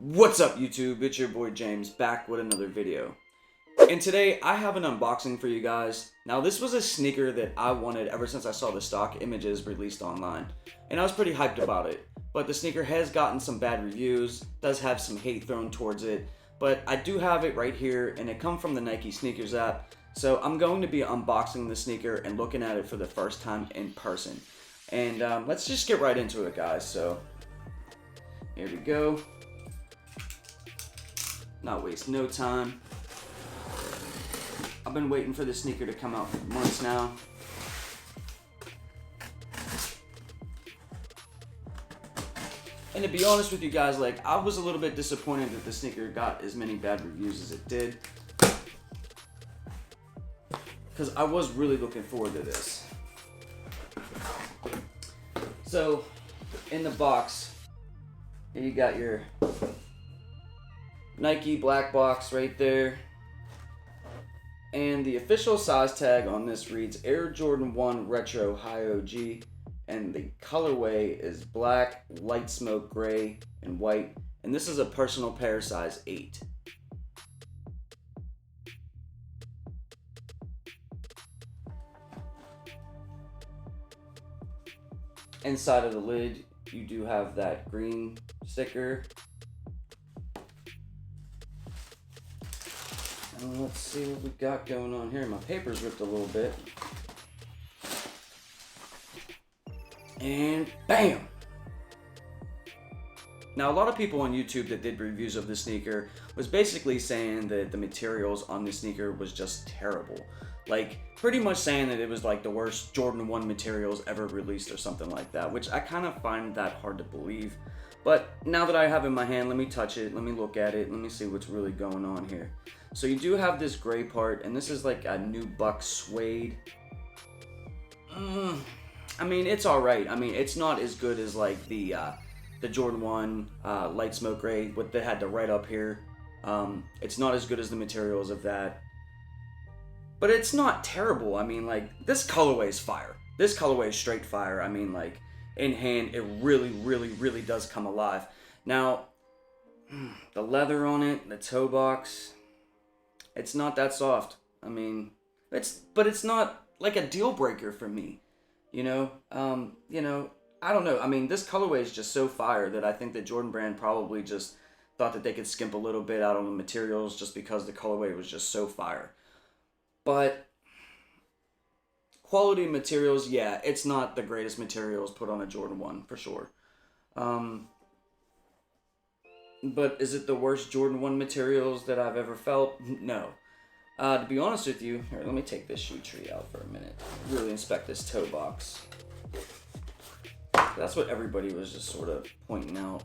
What's up YouTube? It's your boy James back with another video. And today I have an unboxing for you guys. Now this was a sneaker that I wanted ever since I saw the stock images released online. And I was pretty hyped about it. But the sneaker has gotten some bad reviews, does have some hate thrown towards it. But I do have it right here and it comes from the Nike sneakers app. So I'm going to be unboxing the sneaker and looking at it for the first time in person. And let's just get right into it, guys. So here we go. Not waste no time. I've been waiting for this sneaker to come out for months now. And to be honest with you guys, like, I was a little bit disappointed that the sneaker got as many bad reviews as it did, because I was really looking forward to this. So, in the box, here you got your Nike black box right there. And the official size tag on this reads Air Jordan 1 Retro High OG. And the colorway is black, light smoke gray, and white. And this is a personal pair size 8. Inside of the lid, you do have that green sticker. Let's see what we got going on here. My paper's ripped a little bit. And bam! Now, a lot of people on YouTube that did reviews of this sneaker was basically saying that the materials on this sneaker was just terrible. Like, pretty much saying that it was like the worst Jordan 1 materials ever released or something like that, which I kind of find that hard to believe. But now that I have it in my hand, let me touch it, let me look at it, let me see what's really going on here. So you do have this gray part, and this is like a new buck suede. I mean, it's alright. I mean, it's not as good as like the Jordan 1 light smoke gray, what they had to write up here. It's not as good as the materials of that. But it's not terrible. I mean, like, this colorway is fire. This colorway is straight fire. I mean, like, in hand, it really does come alive. Now, the leather on it, the toe box, it's not that soft. I mean, but it's not like a deal breaker for me. You know, I don't know. I mean, this colorway is just so fire that I think the Jordan brand probably just thought that they could skimp a little bit out on the materials just because the colorway was just so fire. But quality materials, yeah, it's not the greatest materials put on a Jordan 1 for sure. But is it the worst Jordan 1 materials that I've ever felt? No. To be honest with you, here, let me take this shoe tree out for a minute. Really inspect this toe box. That's what everybody was just sort of pointing out.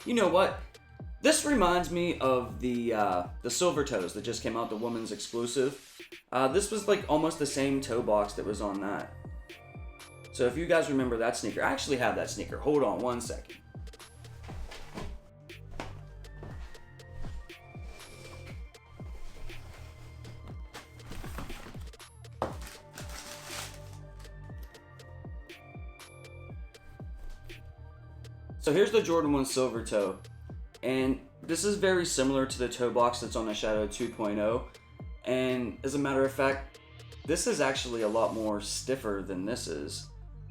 You know what? This reminds me of the Silver Toes that just came out, the women's exclusive. This was like almost the same toe box that was on that. So if you guys remember that sneaker, I actually have that sneaker. Hold on one second. So here's the Jordan 1 Silver Toe. And this is very similar to the toe box that's on the Shadow 2.0. And as a matter of fact, this is actually a lot more stiffer than this is.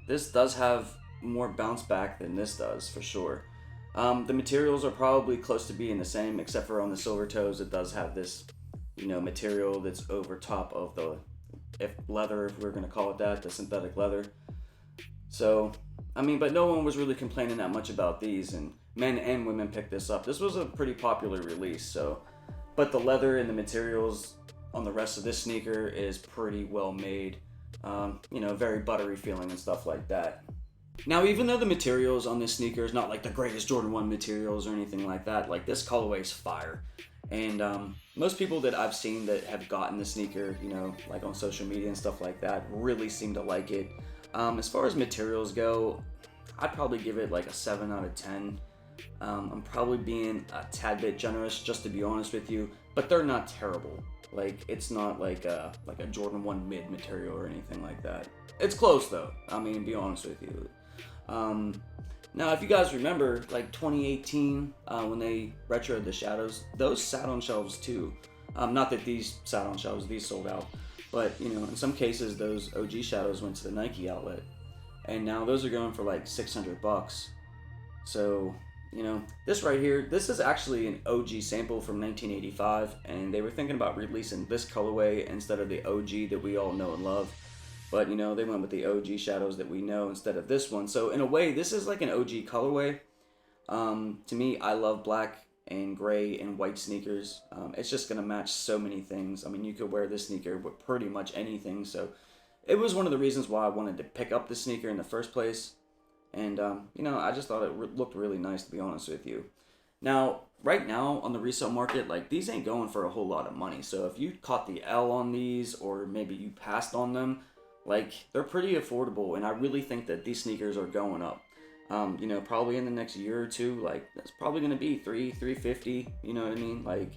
This does have more bounce back than this does, for sure. The materials are probably close to being the same, except for on the Silver Toes, it does have this, you know, material that's over top of the leather, if we're going to call it that, the synthetic leather. So, I mean, but no one was really complaining that much about these, and men and women picked this up. This was a pretty popular release, so. But the leather and the materials on the rest of this sneaker is pretty well made. You know, very buttery feeling and stuff like that. Now, even though the materials on this sneaker is not like the greatest Jordan 1 materials or anything like that, like, this colorway is fire. And most people that I've seen that have gotten the sneaker, you know, like on social media and stuff like that, really seem to like it. As far as materials go, I'd probably give it like a 7 out of 10. I'm probably being a tad bit generous, just to be honest with you, but they're not terrible. Like, it's not like a Jordan 1 mid material or anything like that. It's close though, I mean, be honest with you. Now, if you guys remember, like 2018, when they retroed the Shadows, those sat on shelves too. Not that these sat on shelves, these sold out. But, you know, in some cases, those OG Shadows went to the Nike outlet. And now those are going for like $600. So, you know, this right here, this is actually an OG sample from 1985. And they were thinking about releasing this colorway instead of the OG that we all know and love. But, you know, they went with the OG Shadows that we know instead of this one. So, in a way, this is like an OG colorway. To me, I love black and gray and white sneakers. It's just going to match so many things. I mean, you could wear this sneaker with pretty much anything. So, it was one of the reasons why I wanted to pick up the sneaker in the first place. And, you know, I just thought it looked really nice, to be honest with you. Now, right now on the resale market, like, these ain't going for a whole lot of money. So, if you caught the L on these, or maybe you passed on them, like, they're pretty affordable, and I really think that these sneakers are going up. You know, probably in the next year or two, like, that's probably going to be $350, you know what I mean? Like,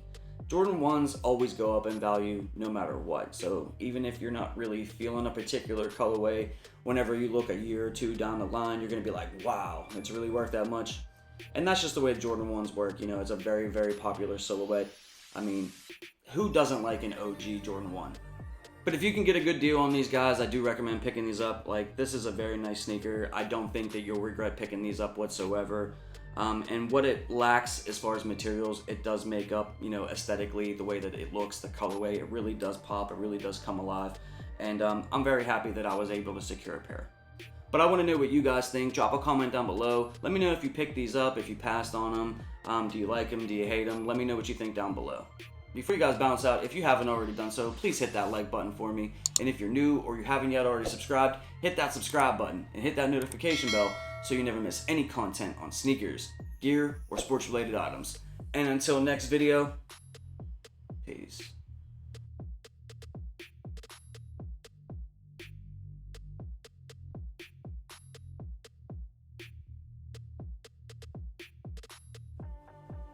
Jordan 1s always go up in value no matter what. So even if you're not really feeling a particular colorway, whenever you look a year or two down the line, you're going to be like, wow, it's really worth that much. And that's just the way Jordan 1s work. You know, it's a very, very popular silhouette. I mean, who doesn't like an OG Jordan 1? But if you can get a good deal on these guys, I do recommend picking these up. Like, this is a very nice sneaker. I don't think that you'll regret picking these up whatsoever. And what it lacks as far as materials, it does make up, you know, aesthetically, the way that it looks, the colorway. It really does pop. It really does come alive. And I'm very happy that I was able to secure a pair. But I want to know what you guys think. Drop a comment down below. Let me know if you picked these up, if you passed on them. Do you like them? Do you hate them? Let me know what you think down below. Before you guys bounce out, if you haven't already done so, please hit that like button for me. And if you're new or you haven't yet already subscribed, hit that subscribe button and hit that notification bell so you never miss any content on sneakers, gear, or sports related items. And until next video,